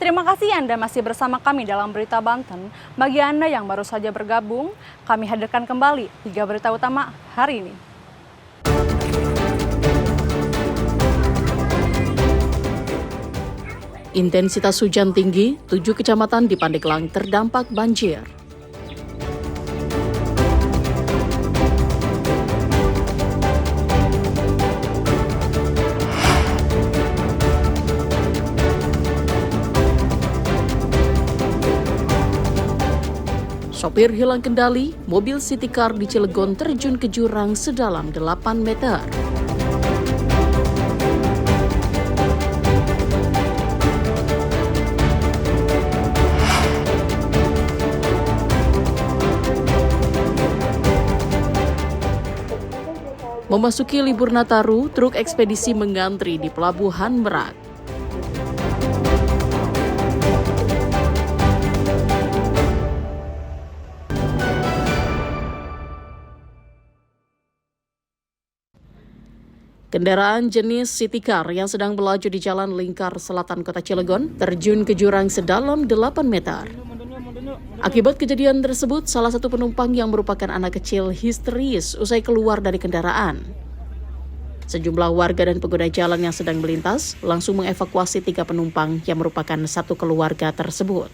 Terima kasih Anda masih bersama kami dalam Berita Banten. Bagi Anda yang baru saja bergabung, kami hadirkan kembali 3 berita utama hari ini. Intensitas hujan tinggi, 7 kecamatan di Pandeglang terdampak banjir. Sopir hilang kendali, mobil City Car di Cilegon terjun ke jurang sedalam 8 meter. Memasuki libur Nataru, truk ekspedisi mengantri di Pelabuhan Merak. Kendaraan jenis City Car yang sedang melaju di Jalan Lingkar Selatan Kota Cilegon terjun ke jurang sedalam 8 meter. Akibat kejadian tersebut, salah satu penumpang yang merupakan anak kecil histeris usai keluar dari kendaraan. Sejumlah warga dan pengguna jalan yang sedang melintas langsung mengevakuasi 3 penumpang yang merupakan satu keluarga tersebut.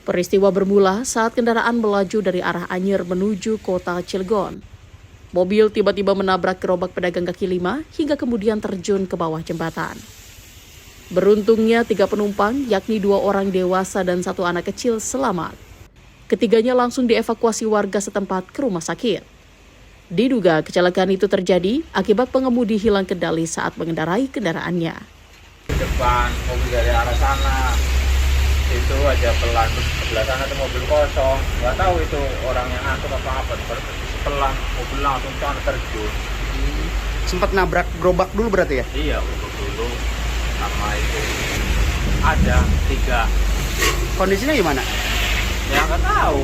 Peristiwa bermula saat kendaraan melaju dari arah Anyer menuju Kota Cilegon. Mobil tiba-tiba menabrak gerobak pedagang kaki lima hingga kemudian terjun ke bawah jembatan. Beruntungnya 3 penumpang, yakni 2 orang dewasa dan 1 anak kecil selamat. Ketiganya langsung dievakuasi warga setempat ke rumah sakit. Diduga kecelakaan itu terjadi akibat pengemudi hilang kendali saat mengendarai kendaraannya. Di depan mobil dari arah sana itu aja pelan, terus sebelah sana tuh mobil kosong, nggak tahu itu orang yang ngantuk apa pelan, mobil langsung sana terjun. Sempat nabrak gerobak dulu berarti ya? Iya, untuk dulu sama itu ada 3. Kondisinya gimana? Ya nggak tahu.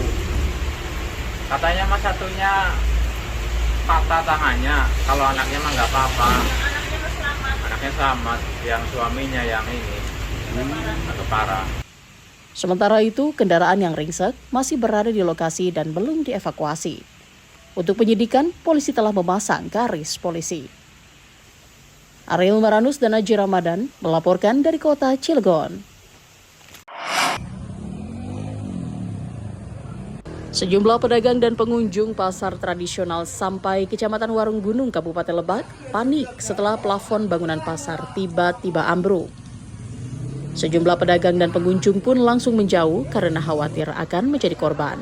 Katanya mas satunya patah tangannya, kalau anaknya mah nggak apa-apa. Anaknya selamat, yang suaminya yang ini agak parah. Sementara itu, kendaraan yang ringsek masih berada di lokasi dan belum dievakuasi. Untuk penyidikan, polisi telah memasang garis polisi. Ariel Maranus dan Haji Ramadan melaporkan dari Kota Cilegon. Sejumlah pedagang dan pengunjung pasar tradisional sampai Kecamatan Warung Gunung, Kabupaten Lebak, panik setelah plafon bangunan pasar tiba-tiba ambruk. Sejumlah pedagang dan pengunjung pun langsung menjauh karena khawatir akan menjadi korban.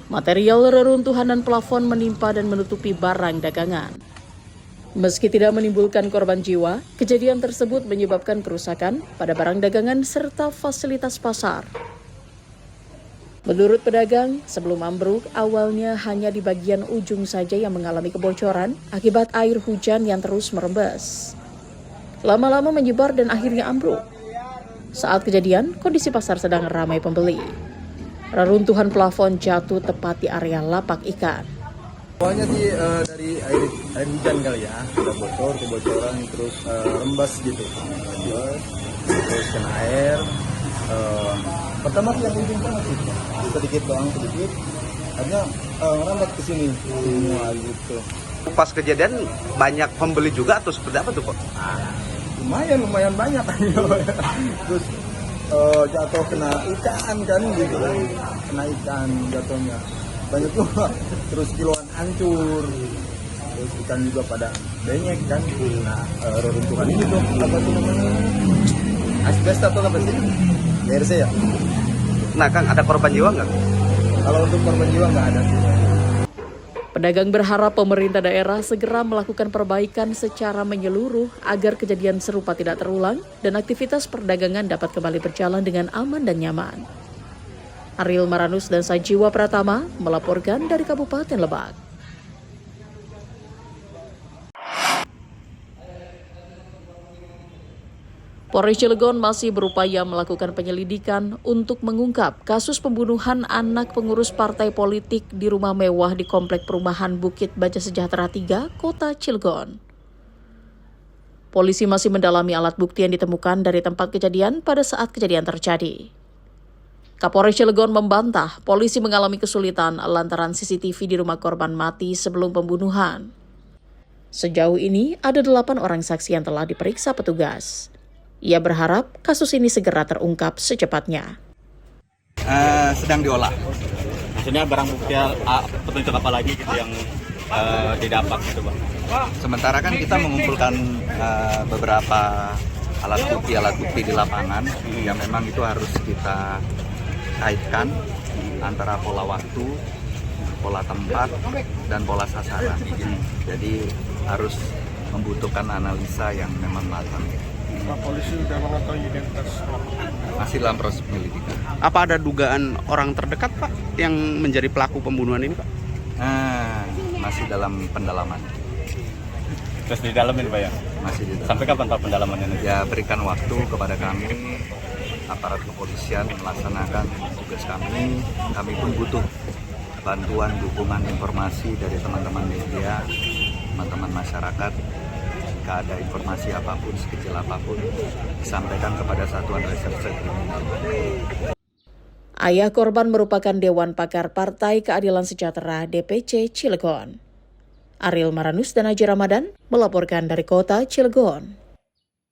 Material reruntuhan dan plafon menimpa dan menutupi barang dagangan. Meski tidak menimbulkan korban jiwa, kejadian tersebut menyebabkan kerusakan pada barang dagangan serta fasilitas pasar. Menurut pedagang, sebelum ambruk, awalnya hanya di bagian ujung saja yang mengalami kebocoran akibat air hujan yang terus merembes. Lama-lama menyebar dan akhirnya ambruk. Saat kejadian, kondisi pasar sedang ramai pembeli. Reruntuhan plafon jatuh tepat di area lapak ikan. Awalnya sih dari air hujan kali ya, udah bocor, kebocoran, terus rembas gitu. Terus kena air. Pertama sih yang ujung banget sih, sedikit doang, sedikit. Akhirnya merambat ke sini semua gitu. Pas kejadian banyak pembeli juga atau seperti apa tuh kok? Lumayan banyak. Terus jatuh kena ikan kan gitu kan, kena ikan jatuhnya banyak juga. Terus kiloan hancur, terus ikan juga pada banyak kan. Nah, reruntuhan ini tuh apa tuh namanya, asbes atau apa sih, DRC ya. Nah Kang, ada korban jiwa nggak? Kalau untuk korban jiwa nggak ada sih. Pedagang berharap pemerintah daerah segera melakukan perbaikan secara menyeluruh agar kejadian serupa tidak terulang dan aktivitas perdagangan dapat kembali berjalan dengan aman dan nyaman. Ariel Maranus dan Sajiwa Pratama melaporkan dari Kabupaten Lebak. Polres Cilegon masih berupaya melakukan penyelidikan untuk mengungkap kasus pembunuhan anak pengurus partai politik di rumah mewah di Komplek Perumahan Bukit Baja Sejahtera 3, Kota Cilegon. Polisi masih mendalami alat bukti yang ditemukan dari tempat kejadian pada saat kejadian terjadi. Kapolres Cilegon membantah polisi mengalami kesulitan lantaran CCTV di rumah korban mati sebelum pembunuhan. Sejauh ini ada 8 orang saksi yang telah diperiksa petugas. Ia berharap kasus ini segera terungkap secepatnya. Sedang diolah. Maksudnya barang bukti petunjuk apa lagi gitu yang didapat gitu Bang? Sementara kan kita mengumpulkan beberapa alat bukti di lapangan yang memang itu harus kita kaitkan antara pola waktu, pola tempat, dan pola sasaran. Jadi harus membutuhkan analisa yang memang matang. Pak, polisi sudah mengetahui identitas Masih dalam proses penyelidikan. Apa ada dugaan orang terdekat, Pak, yang menjadi pelaku pembunuhan ini, Pak? Masih dalam pendalaman. Terus didalamin Pak ya? Masih di dalam. Sampai kapan Pak pendalamannya? Ya, berikan waktu kepada kami, aparat kepolisian melaksanakan tugas kami. Kami pun butuh bantuan, dukungan, informasi dari teman-teman media, teman-teman masyarakat. Jika ada informasi apapun, sekecil apapun, disampaikan kepada Satuan Reserse Kriminal. Ayah korban merupakan Dewan Pakar Partai Keadilan Sejahtera DPC Cilegon. Ariel Maranus dan Haji Ramadan melaporkan dari kota Cilegon.